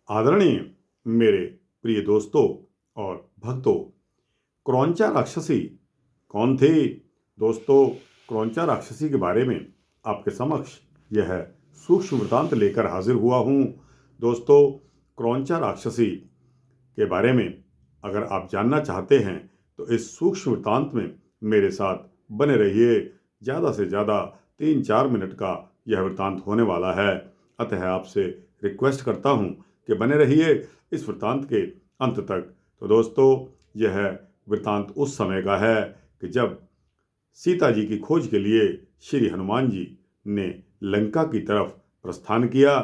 आदरणीय मेरे प्रिय दोस्तों और भक्तों, क्रौंचा राक्षसी कौन थी? दोस्तों, क्रौंचा राक्षसी के बारे में आपके समक्ष यह सूक्ष्म वृत्तांत लेकर हाजिर हुआ हूँ। दोस्तों, क्रौंचा राक्षसी के बारे में अगर आप जानना चाहते हैं तो इस सूक्ष्म वृत्तांत में मेरे साथ बने रहिए। ज़्यादा से ज़्यादा 3-4 मिनट का यह वृत्तांत होने वाला है, अतः आपसे रिक्वेस्ट करता हूँ कि बने रहिए इस वृत्तांत के अंत तक। तो दोस्तों, यह वृत्तांत उस समय का है कि जब सीता जी की खोज के लिए श्री हनुमान जी ने लंका की तरफ प्रस्थान किया।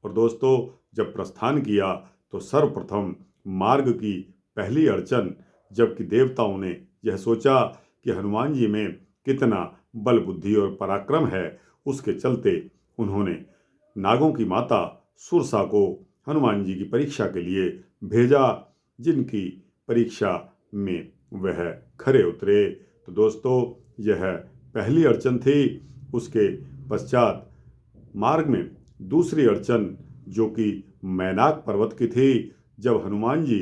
और दोस्तों, जब प्रस्थान किया तो सर्वप्रथम मार्ग की पहली अड़चन, जबकि देवताओं ने यह सोचा कि हनुमान जी में कितना बल बुद्धि और पराक्रम है, उसके चलते उन्होंने नागों की माता सुरसा को हनुमान जी की परीक्षा के लिए भेजा, जिनकी परीक्षा में वह खरे उतरे। तो दोस्तों, यह पहली अड़चन थी। उसके पश्चात मार्ग में दूसरी अड़चन, जो कि मैनाक पर्वत की थी। जब हनुमान जी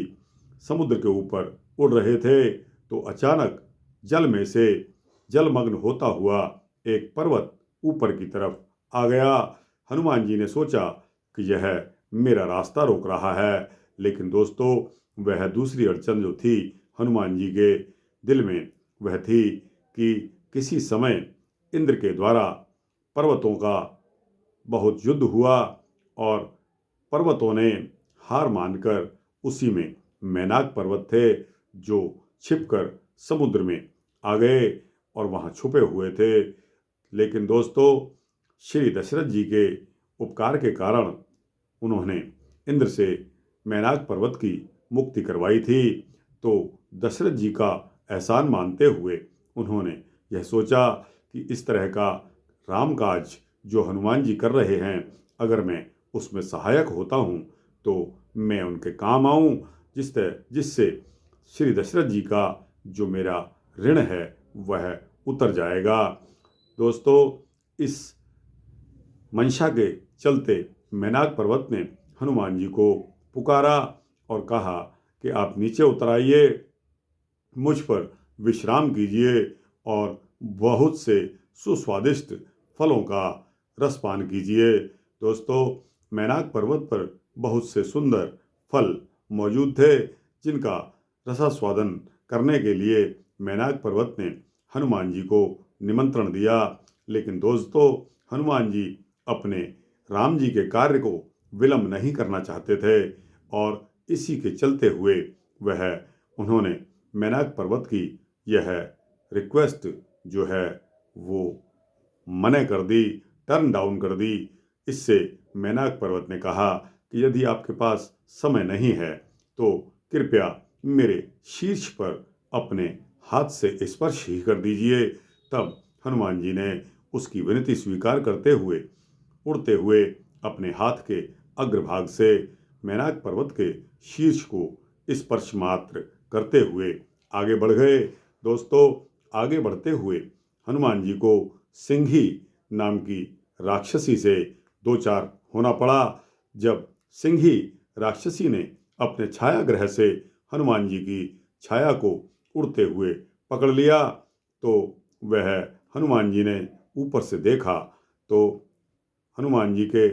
समुद्र के ऊपर उड़ रहे थे तो अचानक जल में से जलमग्न होता हुआ एक पर्वत ऊपर की तरफ आ गया। हनुमान जी ने सोचा कि यह मेरा रास्ता रोक रहा है, लेकिन दोस्तों, वह दूसरी अड़चन जो थी हनुमान जी के दिल में, वह थी कि किसी समय इंद्र के द्वारा पर्वतों का बहुत युद्ध हुआ और पर्वतों ने हार मानकर, उसी में मैनाक पर्वत थे जो छिपकर समुद्र में आ गए और वहाँ छुपे हुए थे। लेकिन दोस्तों, श्री दशरथ जी के उपकार के कारण उन्होंने इंद्र से मैनाक पर्वत की मुक्ति करवाई थी। तो दशरथ जी का एहसान मानते हुए उन्होंने यह सोचा कि इस तरह का राम काज जो हनुमान जी कर रहे हैं, अगर मैं उसमें सहायक होता हूँ तो मैं उनके काम आऊँ, जिससे श्री दशरथ जी का जो मेरा ऋण है वह उतर जाएगा। दोस्तों, इस मंशा के चलते मैनाक पर्वत ने हनुमान जी को पुकारा और कहा कि आप नीचे उतर आइए, मुझ पर विश्राम कीजिए और बहुत से सुस्वादिष्ट फलों का रसपान कीजिए। दोस्तों, मैनाक पर्वत पर बहुत से सुंदर फल मौजूद थे, जिनका रसास्वादन करने के लिए मैनाक पर्वत ने हनुमान जी को निमंत्रण दिया। लेकिन दोस्तों, हनुमान जी अपने राम जी के कार्य को विलंब नहीं करना चाहते थे और इसी के चलते हुए उन्होंने मैनाक पर्वत की यह रिक्वेस्ट जो है वो मना कर दी, टर्न डाउन कर दी। इससे मैनाक पर्वत ने कहा कि यदि आपके पास समय नहीं है तो कृपया मेरे शीर्ष पर अपने हाथ से स्पर्श ही कर दीजिए। तब हनुमान जी ने उसकी विनती स्वीकार करते हुए उड़ते हुए अपने हाथ के अग्रभाग से मैनाक पर्वत के शीर्ष को स्पर्श मात्र करते हुए आगे बढ़ गए। दोस्तों, आगे बढ़ते हुए हनुमान जी को सिंही नाम की राक्षसी से दो चार होना पड़ा। जब सिंही राक्षसी ने अपने छाया ग्रह से हनुमान जी की छाया को उड़ते हुए पकड़ लिया तो वह हनुमान जी ने ऊपर से देखा तो हनुमान जी के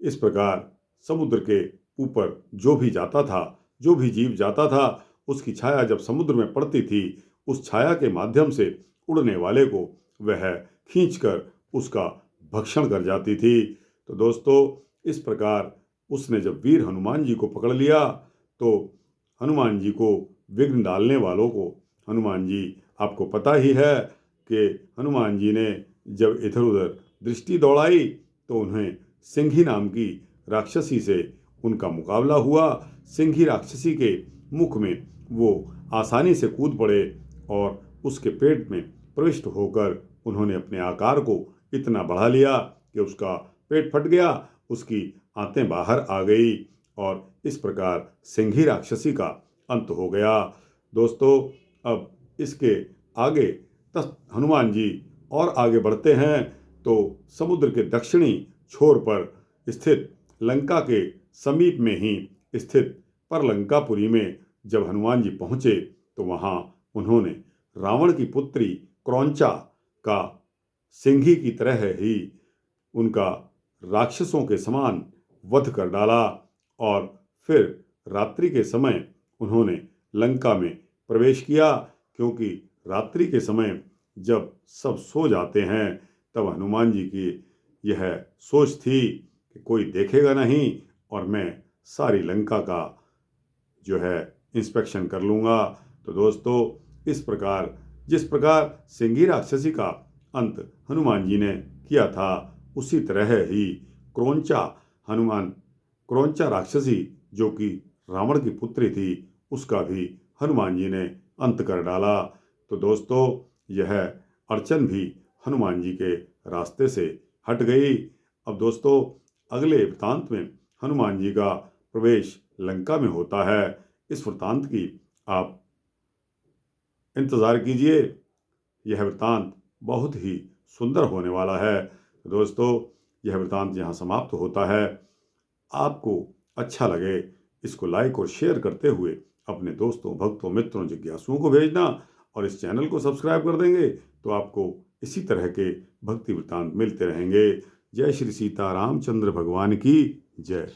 इस प्रकार समुद्र के ऊपर जो भी जाता था, जो भी जीव जाता था, उसकी छाया जब समुद्र में पड़ती थी, उस छाया के माध्यम से उड़ने वाले को वह खींचकर उसका भक्षण कर जाती थी। तो दोस्तों, इस प्रकार उसने जब वीर हनुमान जी को पकड़ लिया तो हनुमान जी को विघ्न डालने वालों को, हनुमान जी आपको पता ही है कि हनुमान जी ने जब इधर उधर दृष्टि दौड़ाई तो उन्हें सिंही नाम की राक्षसी से उनका मुकाबला हुआ। सिंही राक्षसी के मुख में वो आसानी से कूद पड़े और उसके पेट में प्रविष्ट होकर उन्होंने अपने आकार को इतना बढ़ा लिया कि उसका पेट फट गया, उसकी आंतें बाहर आ गई और इस प्रकार सिंही राक्षसी का अंत हो गया। दोस्तों, अब इसके आगे हनुमान जी और आगे बढ़ते हैं तो समुद्र के दक्षिणी छोर पर स्थित लंका के समीप में ही स्थित परलंकापुरी में जब हनुमान जी पहुंचे तो वहां उन्होंने रावण की पुत्री क्रौंचा का सिंही की तरह ही उनका राक्षसों के समान वध कर डाला और फिर रात्रि के समय उन्होंने लंका में प्रवेश किया, क्योंकि रात्रि के समय जब सब सो जाते हैं तब हनुमान जी की यह सोच थी कि कोई देखेगा नहीं और मैं सारी लंका का जो है इंस्पेक्शन कर लूँगा। तो दोस्तों, इस प्रकार जिस प्रकार सिंही राक्षसी का अंत हनुमान जी ने किया था, उसी तरह ही क्रौंचा क्रौंचा राक्षसी जो कि रावण की पुत्री थी, उसका भी हनुमान जी ने अंत कर डाला। तो दोस्तों, यह अड़चन भी हनुमान जी के रास्ते से हट गई। अब दोस्तों, अगले वृत्तांत में हनुमान जी का प्रवेश लंका में होता है। इस वृत्तांत की आप इंतज़ार कीजिए। यह वृत्तांत बहुत ही सुंदर होने वाला है। तो दोस्तों, यह वृत्तांत यहाँ समाप्त होता है। आपको अच्छा लगे इसको लाइक और शेयर करते हुए अपने दोस्तों, भक्तों, मित्रों, जिज्ञासुओं को भेजना और इस चैनल को सब्सक्राइब कर देंगे तो आपको इसी तरह के भक्ति वृत्तांत मिलते रहेंगे। जय श्री सीता रामचंद्र भगवान की जय।